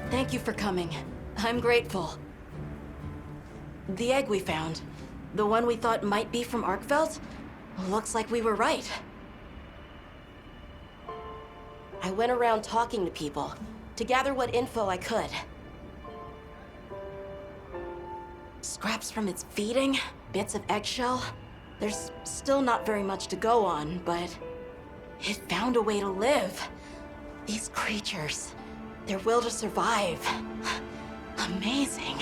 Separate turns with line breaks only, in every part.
Thank you for coming. I'm grateful. The egg we found, the one we thought might be from Arkveld, looks like we were right. I went around talking to people to gather what info I could. Scraps from its feeding, bits of eggshell. There's still not very much to go on, but it found a way to live. These creatures, their will to survive. Amazing.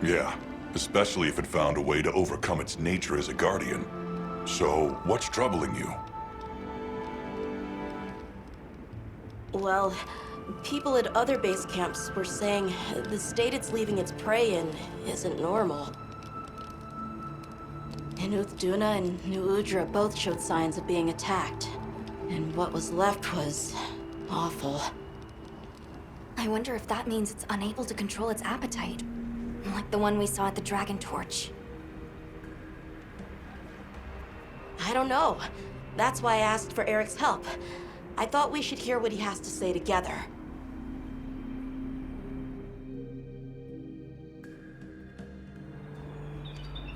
Yeah, especially if it found a way to overcome its nature as a guardian. So, what's troubling you?
Well, people at other base camps were saying the state it's leaving its prey in isn't normal. Duna and New Udra both showed signs of being attacked. And what was left was awful.
I wonder if that means it's unable to control its appetite. Like the one we saw at the Dragon Torch.
I don't know. That's why I asked for Eric's help. I thought we should hear what he has to say together.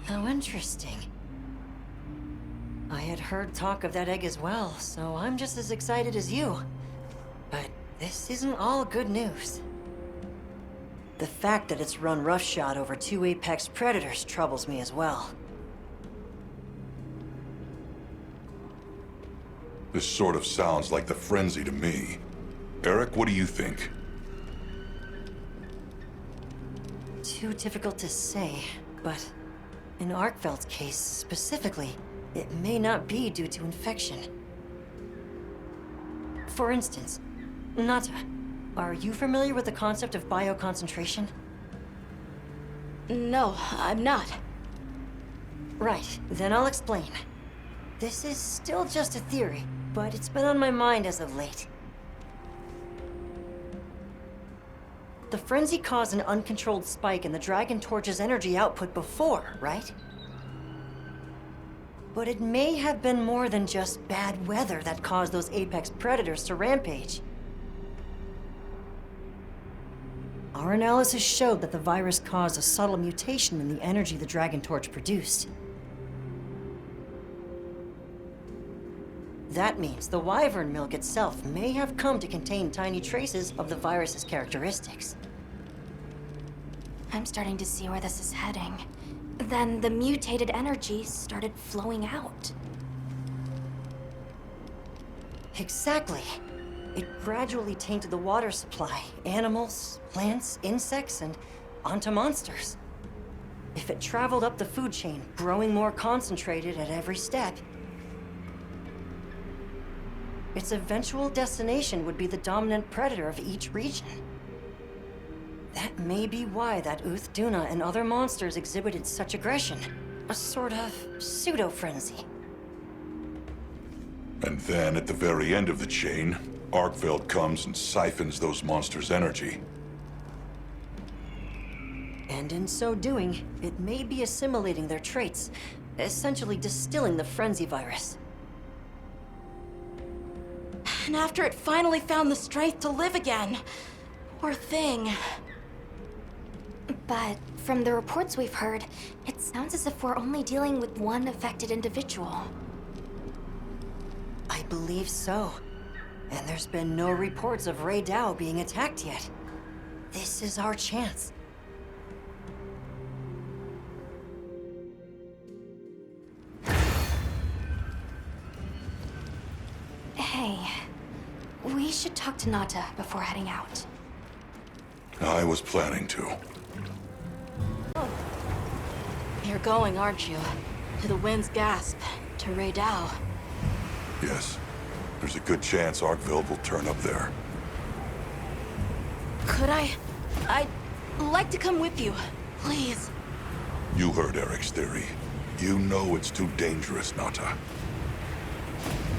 How interesting. I had heard talk of that egg as well, so I'm just as excited as you. But this isn't all good news. The fact that it's run roughshod over 2 apex predators troubles me as well.
This sort of sounds like the frenzy to me. Eric, what do you think?
Too difficult to say, but in Arkveld's case specifically, it may not be due to infection. For instance, Nata, are you familiar with the concept of bioconcentration?
No, I'm not.
Right, then I'll explain. This is still just a theory, but it's been on my mind as of late. The frenzy caused an uncontrolled spike in the Dragon Torch's energy output before, right? But it may have been more than just bad weather that caused those apex predators to rampage. Our analysis showed that the virus caused a subtle mutation in the energy the Dragon Torch produced. That means the Wyvern milk itself may have come to contain tiny traces of the virus's characteristics.
I'm starting to see where this is heading. Then the mutated energy started flowing out.
Exactly. It gradually tainted the water supply, animals, plants, insects, and onto monsters. If it traveled up the food chain, growing more concentrated at every step, its eventual destination would be the dominant predator of each region. That may be why that Duna and other monsters exhibited such aggression. A sort of pseudo-frenzy.
And then, at the very end of the chain, Arkveld comes and siphons those monsters' energy.
And in so doing, it may be assimilating their traits, essentially distilling the frenzy virus.
And after it finally found the strength to live again, poor thing.
But from the reports we've heard, it sounds as if we're only dealing with one affected individual.
I believe so. And there's been no reports of Ray Dow being attacked yet. This is our chance.
Hey, we should talk to Nata before heading out.
I was planning to.
You're going, aren't you? To the Wind's Gasp, to Ray Dow.
Yes. There's a good chance Arkveld will turn up there.
Could I'd like to come with you, please.
You heard Eric's theory. You know it's too dangerous, Nata.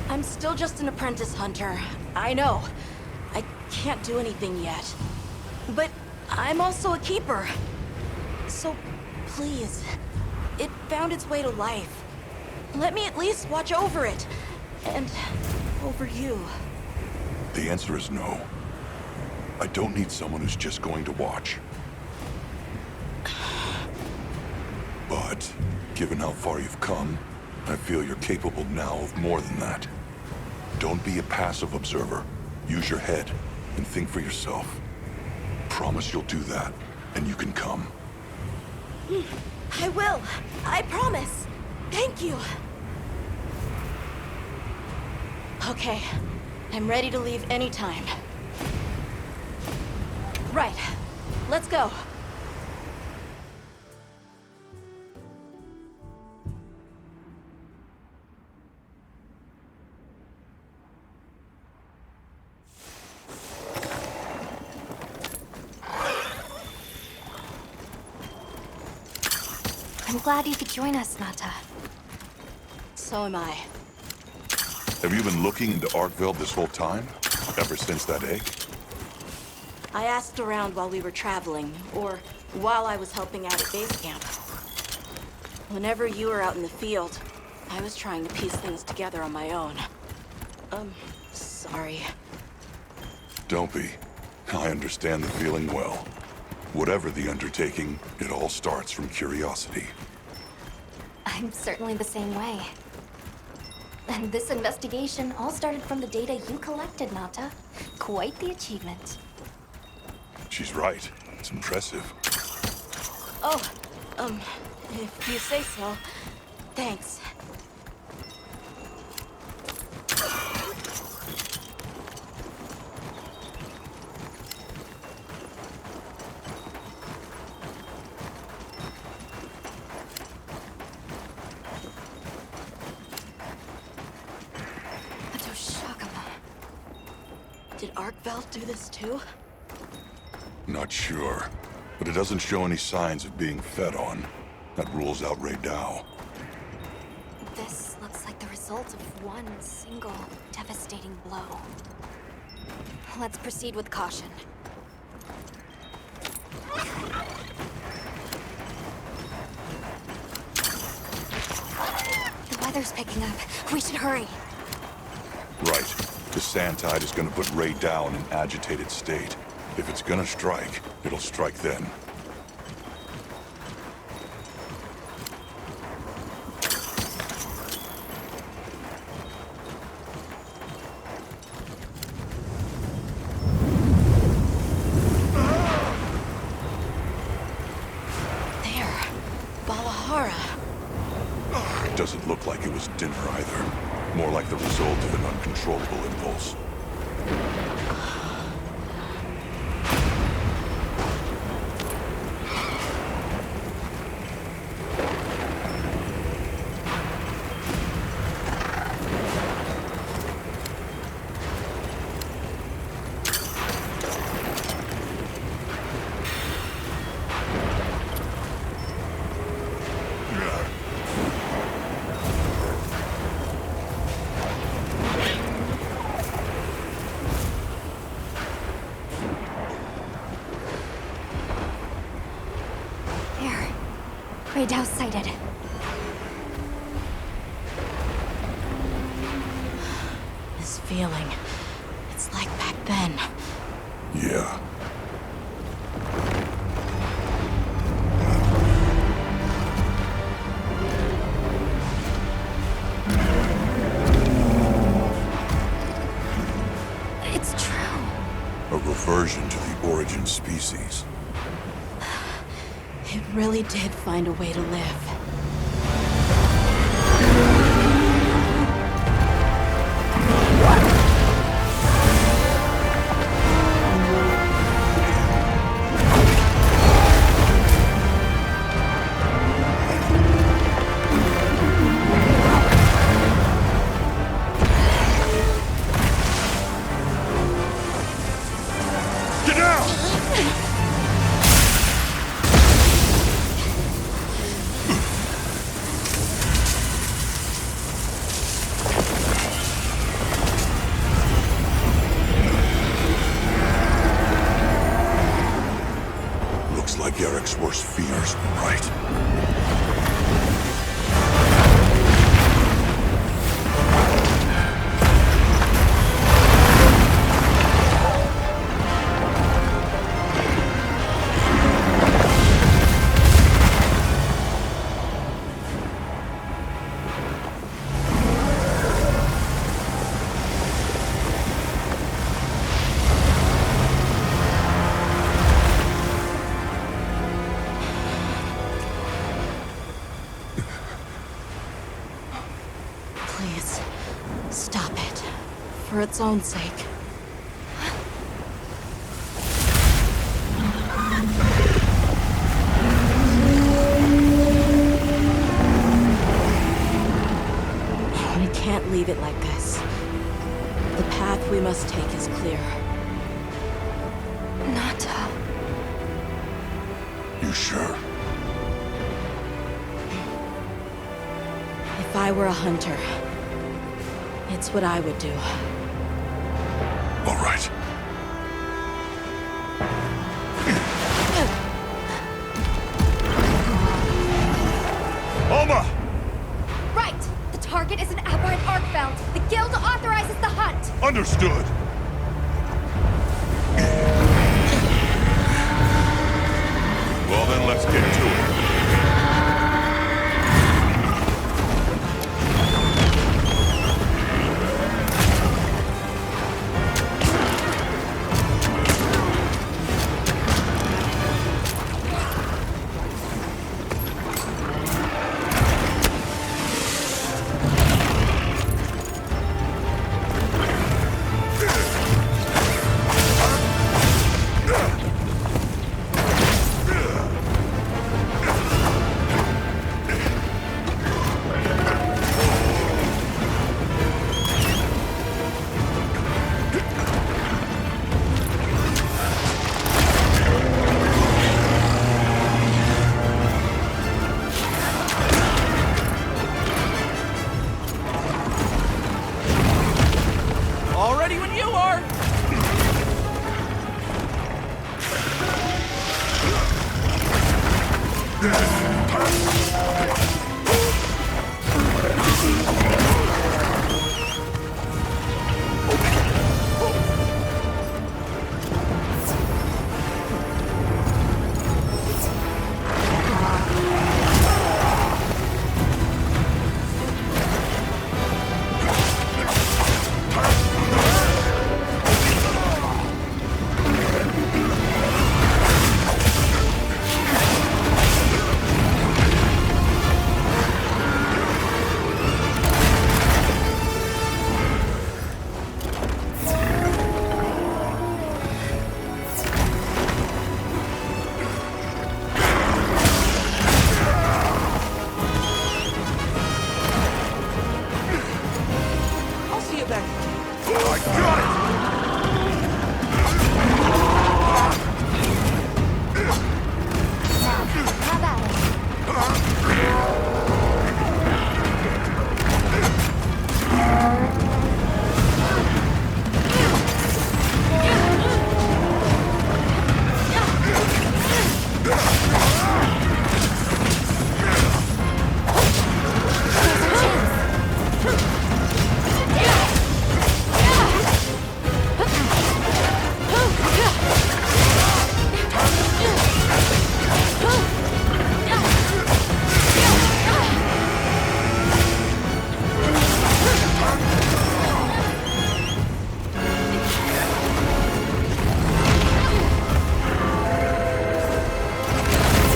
I'm still just an apprentice hunter. I know. I can't do anything yet. But I'm also a keeper. So, please. It found its way to life. Let me at least watch over it. And over you.
The answer is no. I don't need someone who's just going to watch. But, given how far you've come, I feel you're capable now of more than that. Don't be a passive observer. Use your head and think for yourself. Promise you'll do that, and you can come.
I will. I promise. Thank you. Okay. I'm ready to leave anytime. Right. Let's go.
I'm glad you could join us, Nata.
So am I.
Have you been looking into Arkveld this whole time? Ever since that egg?
I asked around while we were traveling, or while I was helping out at base camp. Whenever you were out in the field, I was trying to piece things together on my own. Sorry.
Don't be. I understand the feeling well. Whatever the undertaking, it all starts from curiosity.
I'm certainly the same way. And this investigation all started from the data you collected, Nata. Quite the achievement.
She's right. It's impressive.
Oh, if you say so. Thanks. Did Arkveld do this too?
Not sure. But it doesn't show any signs of being fed on. That rules out Raydao.
This looks like the result of one single devastating blow. Let's proceed with caution. The weather's picking up. We should hurry.
Right. The sand tide is gonna put Raydao in an agitated state. If it's gonna strike, it'll strike then.
There. Balahara.
It doesn't look like it was dinner either. More like the result of an uncontrollable impulse.
Raydao sighted.
This feeling. It's like back then.
Yeah.
It's true.
A reversion to the origin species.
It really did find a way to live.
Get down! Looks like Eric's worst fears were right.
for its own sake. We can't leave it like this. The path we must take is clear.
Nata.
You sure?
If I were a hunter, it's what I would do.
All right. Alma!
Right! The target is an aberrant Arkveld. The guild authorizes the hunt.
Understood. Well then, let's get to it.
Already when you are! I'll see you back.
I got it!
How about it?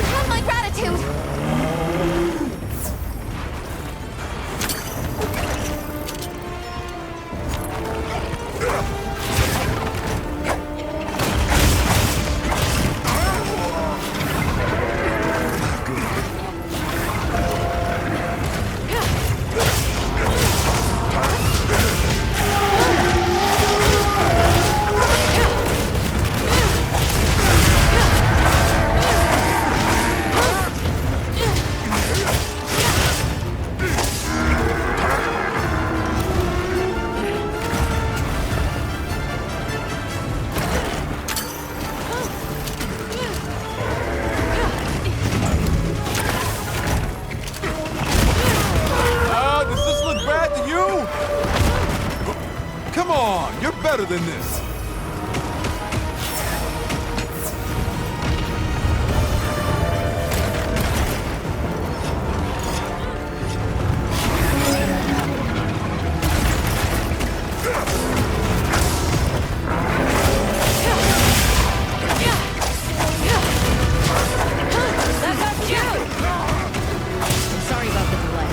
Have my gratitude!
Does this look bad to you? Come on, you're better than this.
Sorry about the delay.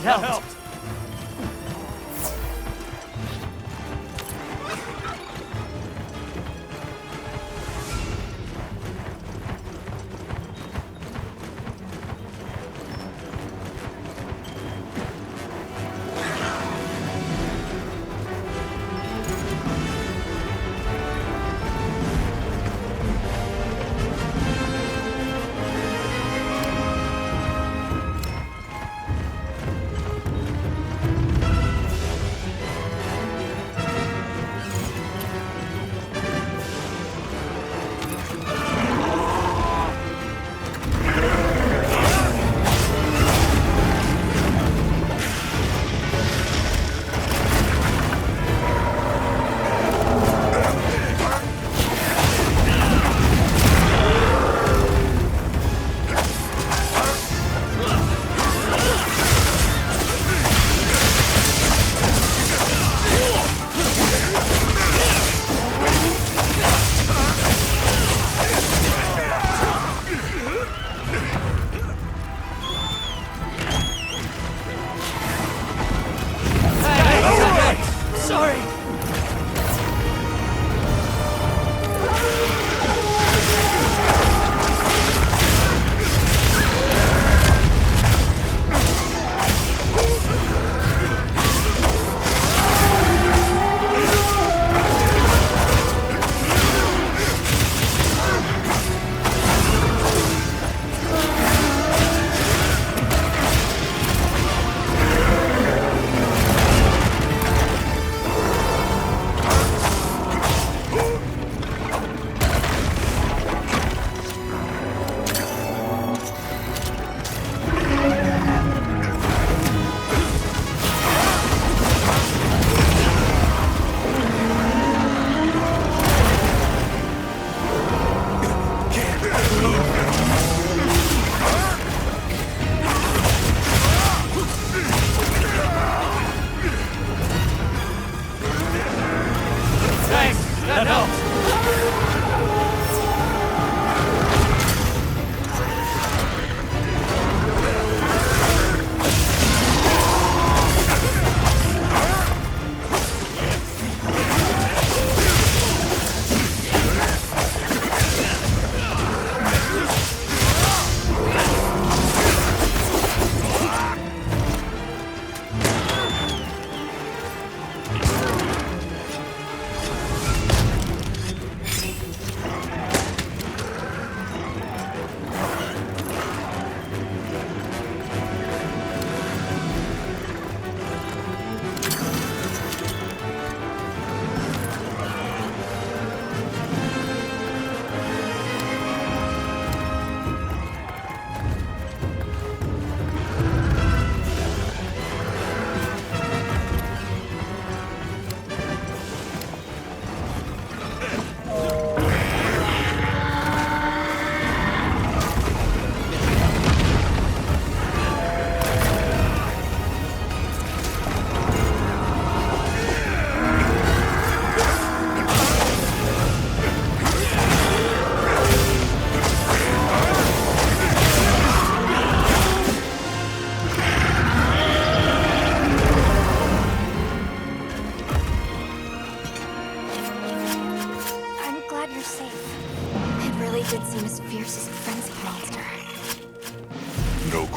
That helped.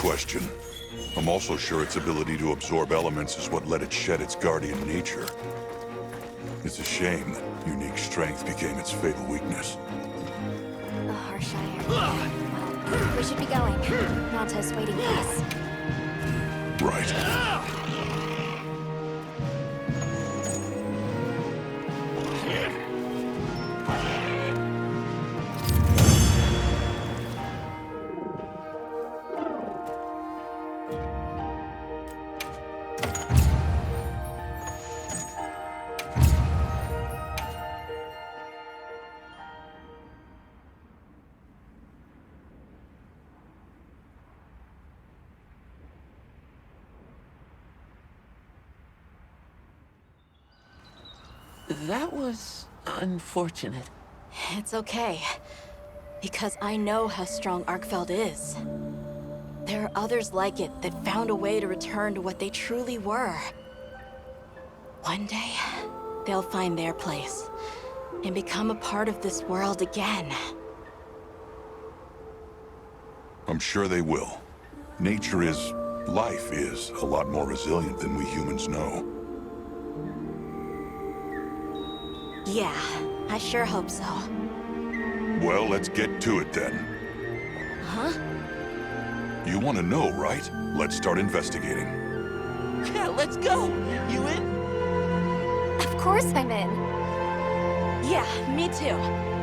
question. I'm also sure its ability to absorb elements is what let it shed its guardian nature. It's a shame that unique strength became its fatal weakness.
The harsh iron. Well, we should be going. Malta's waiting for us.
Right.
That was unfortunate.
It's okay. Because I know how strong Arkveld is. there are others like it that found a way to return to what they truly were. One day, they'll find their place and become a part of this world again.
I'm sure they will. Life is a lot more resilient than we humans know.
Yeah, I sure hope so.
Well, let's get to it then.
Huh?
You want to know, right? Let's start investigating.
Yeah, let's go. You in?
Of course I'm in.
Yeah, me too.